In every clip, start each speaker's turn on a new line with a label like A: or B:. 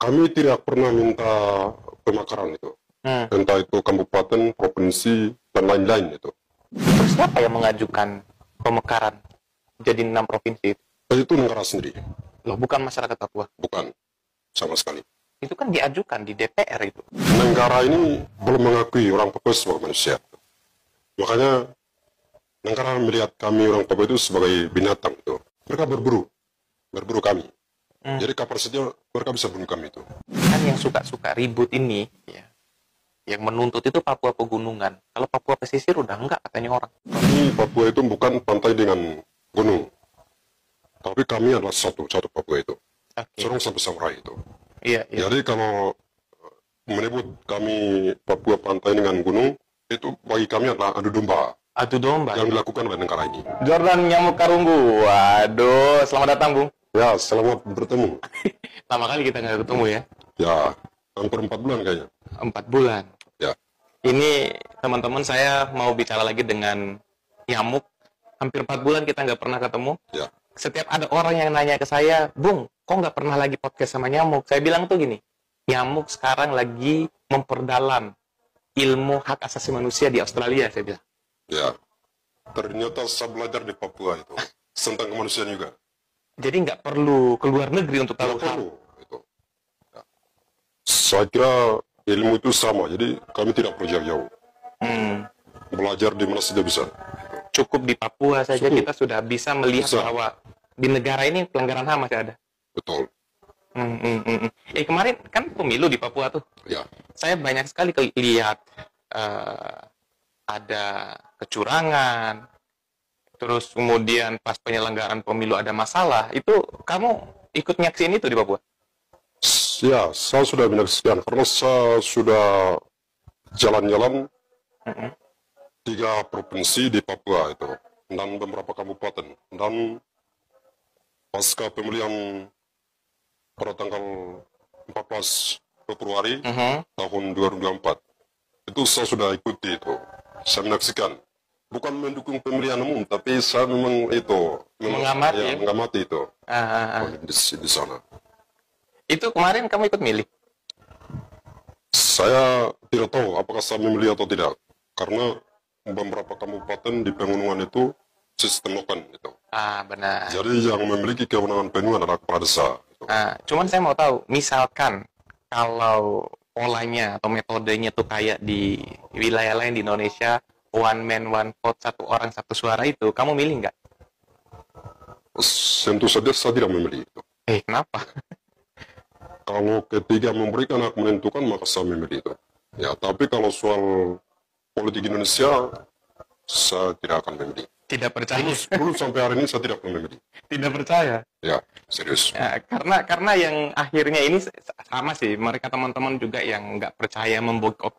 A: kami tidak pernah minta pemekaran itu. Entah itu kabupaten, provinsi, dan lain-lain itu.
B: Terus siapa yang mengajukan pemekaran jadi 6 provinsi itu?
A: Itu negara sendiri.
B: Loh, bukan masyarakat Papua.
A: Bukan, sama sekali.
B: Itu kan diajukan di DPR itu.
A: Negara ini belum mengakui orang Papua sebagai manusia. Makanya negara melihat kami orang Papua itu sebagai binatang itu. Mereka berburu kami. Jadi kapan saja mereka bisa bunuh kami itu.
B: Kan yang suka-suka ribut ini, ya, yang menuntut itu Papua pegunungan. Kalau Papua pesisir udah enggak katanya orang.
A: Kami Papua itu bukan pantai dengan gunung. Tapi kami adalah satu Papua itu. Sorong sampai Samurai itu.
B: Iya.
A: Jadi kalau menyebut kami Papua pantai dengan gunung, itu bagi kami adalah adu domba.
B: Adu domba.
A: Yang dilakukan oleh negara ini.
B: Jordan Nyamuk Karunggu. Waduh, selamat datang, Bung.
A: Ya, selamat bertemu.
B: Lama kali kita nggak ketemu ya.
A: Ya, hampir 4 bulan kayaknya.
B: 4 bulan.
A: Ya.
B: Ini teman-teman saya mau bicara lagi dengan Nyamuk. Hampir 4 bulan kita nggak pernah ketemu.
A: Ya.
B: Setiap ada orang yang nanya ke saya, Bung, kok nggak pernah lagi podcast sama Nyamuk? Saya bilang tuh gini, Nyamuk sekarang lagi memperdalam ilmu hak asasi manusia di Australia, saya bilang.
A: Ya. Ternyata saya belajar di Papua itu. Tentang kemanusiaan juga.
B: Jadi nggak perlu keluar negeri untuk tahu hal.
A: Itu. Ya. Saya kira ilmu itu sama, jadi kami tidak perlu jauh-jauh. Belajar di mana saja bisa.
B: Cukup di Papua saja kita sudah bisa melihat bahwa di negara ini pelanggaran HAM masih ada.
A: Betul.
B: Kemarin kan pemilu di Papua tuh.
A: Ya.
B: Saya banyak sekali lihat ada kecurangan. Terus kemudian pas penyelenggaraan pemilu ada masalah, itu kamu ikut nyaksiin itu di Papua?
A: Ya, saya sudah menyaksikan karena saya sudah jalan-jalan 3 provinsi di Papua itu dan beberapa kabupaten, dan pasca pemilihan pada tanggal 14 Februari tahun 2024 itu saya sudah ikuti itu, saya menyaksikan. Bukan mendukung pemilihan umum, tapi saya memang itu mengamati itu di sana.
B: Itu kemarin kamu ikut milih?
A: Saya tidak tahu apakah saya memilih atau tidak, karena beberapa kabupaten di pegunungan itu sistem lokan itu.
B: Benar.
A: Jadi yang memiliki kewenangan penuh adalah kepala desa.
B: Cuman saya mau tahu, misalkan kalau polanya atau metodenya tuh kayak di wilayah lain di Indonesia, one man one vote, 1 orang 1 suara itu, kamu milih nggak?
A: Tentu saja saya tidak memilih itu.
B: Kenapa?
A: Kalau ketiga memberikan hak menentukan, maka saya memilih itu. Ya, tapi kalau soal politik Indonesia, saya tidak akan memilih.
B: Tidak percaya?
A: Dulu sampai hari ini saya tidak pernah memilih.
B: Tidak percaya?
A: Ya, serius.
B: Ya, karena yang akhirnya ini sama sih, mereka teman-teman juga yang nggak percaya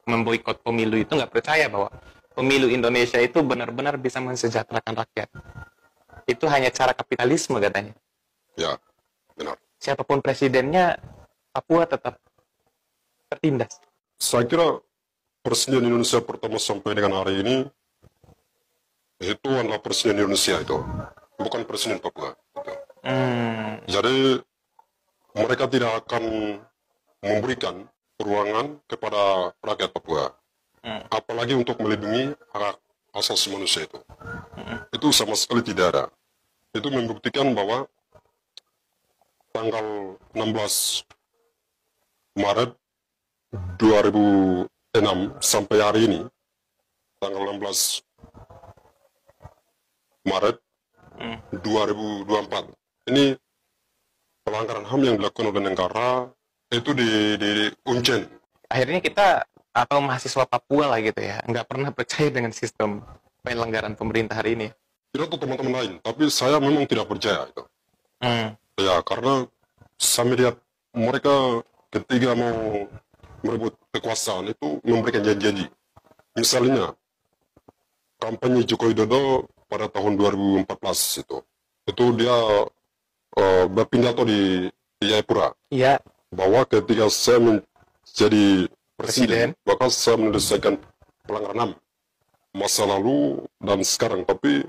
B: memboikot pemilu itu nggak percaya bahwa pemilu Indonesia itu benar-benar bisa mensejahterakan rakyat. Itu hanya cara kapitalisme katanya.
A: Ya, benar.
B: Siapapun presidennya, Papua tetap tertindas.
A: Saya kira presiden Indonesia pertama sampai dengan hari ini itu adalah presiden Indonesia itu, bukan presiden Papua. Gitu. Jadi mereka tidak akan memberikan ruangan kepada rakyat Papua. Apalagi untuk melindungi hak asasi manusia itu. Itu sama sekali tidak ada. Itu membuktikan bahwa tanggal 16 Maret 2006 sampai hari ini, tanggal 16 Maret 2024, ini pelanggaran HAM yang dilakukan oleh negara itu di Uncen.
B: Akhirnya kita atau mahasiswa Papua lah gitu ya, nggak pernah percaya dengan sistem penyelenggaraan pemerintah hari ini.
A: Tidak tahu teman-teman lain, tapi saya memang tidak percaya itu. Ya, karena saya melihat mereka ketika mau merebut kekuasaan itu memberikan janji-janji. Misalnya, kampanye Joko Widodo pada tahun 2014 itu dia berpidato di Jayapura.
B: Iya.
A: Bahwa ketika saya menjadi presiden, maka saya menyelesaikan pelanggaran HAM masa lalu dan sekarang, tapi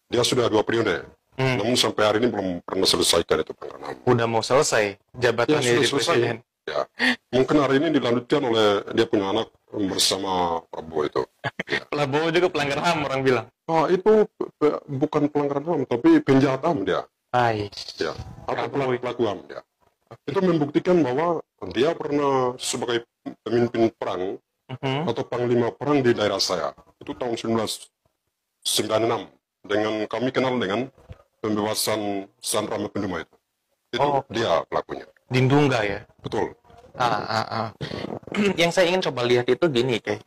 A: dia sudah 2 periode. Namun sampai hari ini belum pernah selesaikan itu pelanggaran HAM.
B: Udah mau selesai jabatannya
A: Ya, sudah
B: jadi
A: selesai.
B: presiden.
A: Ya, mungkin hari ini dilanjutkan oleh dia punya anak bersama Prabowo itu.
B: Prabowo juga pelanggar HAM orang bilang.
A: Itu bukan pelanggaran HAM, tapi penjahat HAM dia.
B: Ais.
A: Ya, atau
B: Prabowo.
A: pelaku HAM dia. Itu membuktikan bahwa dia pernah sebagai pemimpin perang atau panglima perang di daerah saya. Itu tahun 1996 dengan kami kenal dengan pembebasan Sandra Mapenduma itu. Itu dia pelakunya.
B: Dindungga ya.
A: Betul.
B: Yang saya ingin coba lihat itu gini, kayak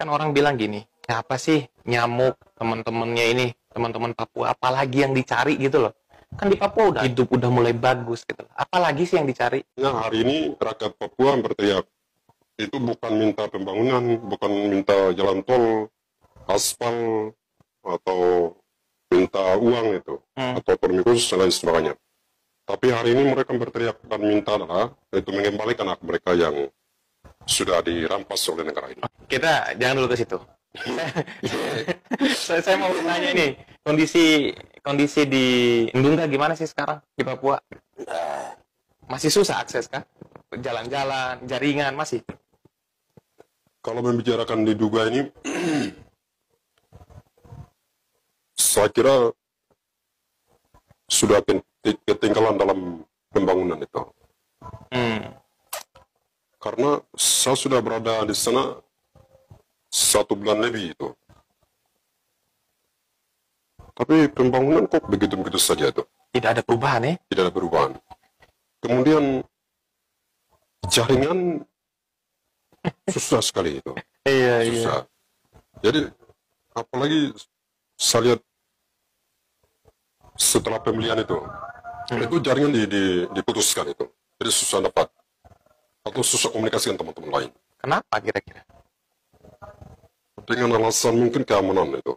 B: kan orang bilang gini, ya apa sih nyamuk teman-temannya ini, teman-teman Papua, apalagi yang dicari gitu loh. Kan di Papua udah hidup udah mulai bagus gitu. Apalagi sih yang dicari?
A: Nah, hari ini rakyat Papua berteriak itu bukan minta pembangunan, bukan minta jalan tol, aspal, atau minta uang itu, atau otonomi khusus dan lain sebagainya. Tapi hari ini mereka berteriak dan minta adalah itu mengembalikan hak mereka yang sudah dirampas oleh negara ini.
B: Kita jangan dulu ke situ. saya mau tanya ini, kondisi di Ndungga gimana sih sekarang di Papua? Masih susah akses kah? Jalan-jalan, jaringan masih?
A: Kalau membicarakan di Duga ini, saya kira sudah ketinggalan dalam pembangunan itu. Karena saya sudah berada di sana 1 bulan lebih itu. Tapi pembangunan kok begitu-begitu saja itu.
B: Tidak ada perubahan ya?
A: Tidak ada perubahan. Kemudian jaringan susah sekali itu.
B: Iya,
A: Susah. Jadi apalagi saya lihat setelah pemilihan itu jaringan diputuskan itu. Jadi susah dapat atau susah komunikasi dengan teman-teman lain.
B: Kenapa kira-kira?
A: Dengan alasan mungkin keamanan itu.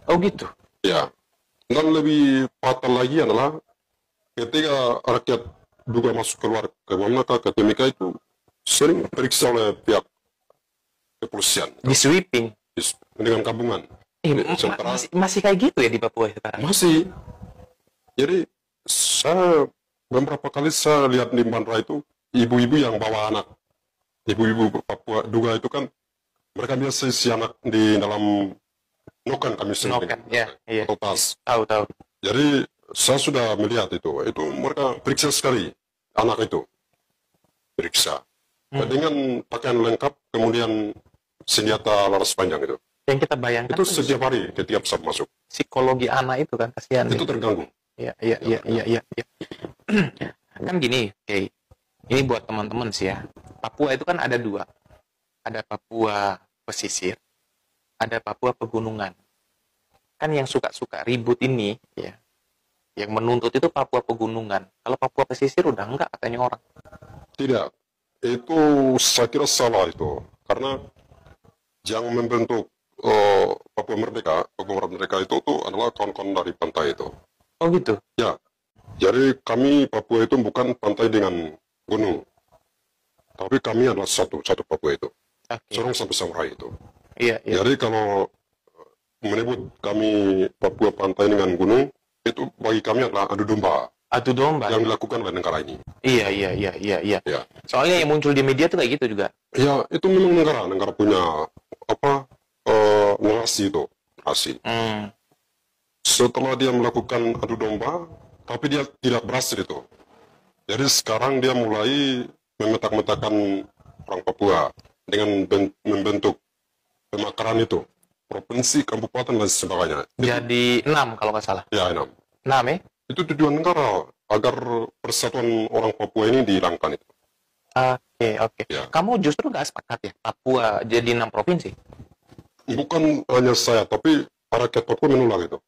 B: Oh gitu?
A: Ya. Dan lebih fatal lagi adalah ketika rakyat juga masuk keluar ke Mamlaka, ke Timika itu sering periksa oleh pihak kepolisian.
B: Di sweeping?
A: Dengan gabungan.
B: Masih kayak gitu ya di Papua sekarang?
A: Masih. Jadi saya beberapa kali saya lihat di Bandara itu ibu-ibu yang bawa anak. Ibu-ibu Papua Duga itu kan mereka biasa isi anak di dalam noken kami sendiri.
B: Noken, ya, iya.
A: Atau tas.
B: Tahu.
A: Jadi saya sudah melihat itu mereka periksa sekali anak itu. Periksa. Dengan pakaian lengkap, kemudian senjata laras panjang itu.
B: Yang kita bayangkan
A: itu setiap hari setiap saat masuk.
B: Psikologi anak itu kan kasihan.
A: Itu terganggu.
B: Iya. Kan gini, kayak ini buat teman-teman sih ya. Papua itu kan ada 2. Ada Papua pesisir, ada Papua pegunungan. Kan yang suka-suka ribut ini ya, yang menuntut itu Papua pegunungan. Kalau Papua pesisir udah enggak katanya orang.
A: Tidak. Itu saya kira salah itu. Karena yang membentuk Papua Merdeka itu adalah kawan-kawan dari pantai itu.
B: Oh gitu?
A: Ya. Jadi kami Papua itu bukan pantai dengan gunung. Tapi kami adalah satu Papua itu. Sorong sampai Samurai itu.
B: Iya.
A: Jadi kalau menyebut kami Papua pantai dengan gunung, itu bagi kami adalah adu domba.
B: Adu domba?
A: Yang dilakukan oleh negara ini.
B: Iya.
A: Ya.
B: Soalnya yang muncul di media tuh kayak gitu juga.
A: Ya, itu memang negara punya narasi itu. Setelah dia melakukan adu domba, tapi dia tidak berhasil itu. Jadi sekarang dia mulai memetak-metakan orang Papua dengan membentuk pemekaran itu, provinsi, kabupaten dan sebagainya.
B: Jadi 6 kalau nggak salah.
A: Ya, 6.
B: 6 ya?
A: Itu tujuan negara agar persatuan orang Papua ini dihilangkan itu.
B: Oke. Ya. Kamu justru nggak sepakat ya Papua jadi 6 provinsi?
A: Bukan hanya saya, tapi rakyat Papua menolak itu.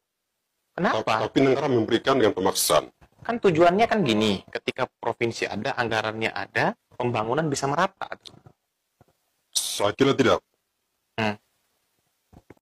B: Kenapa?
A: Tapi negara memberikan dengan pemaksaan.
B: Kan tujuannya kan gini, ketika provinsi ada, anggarannya ada, pembangunan bisa merata.
A: Saya kira tidak.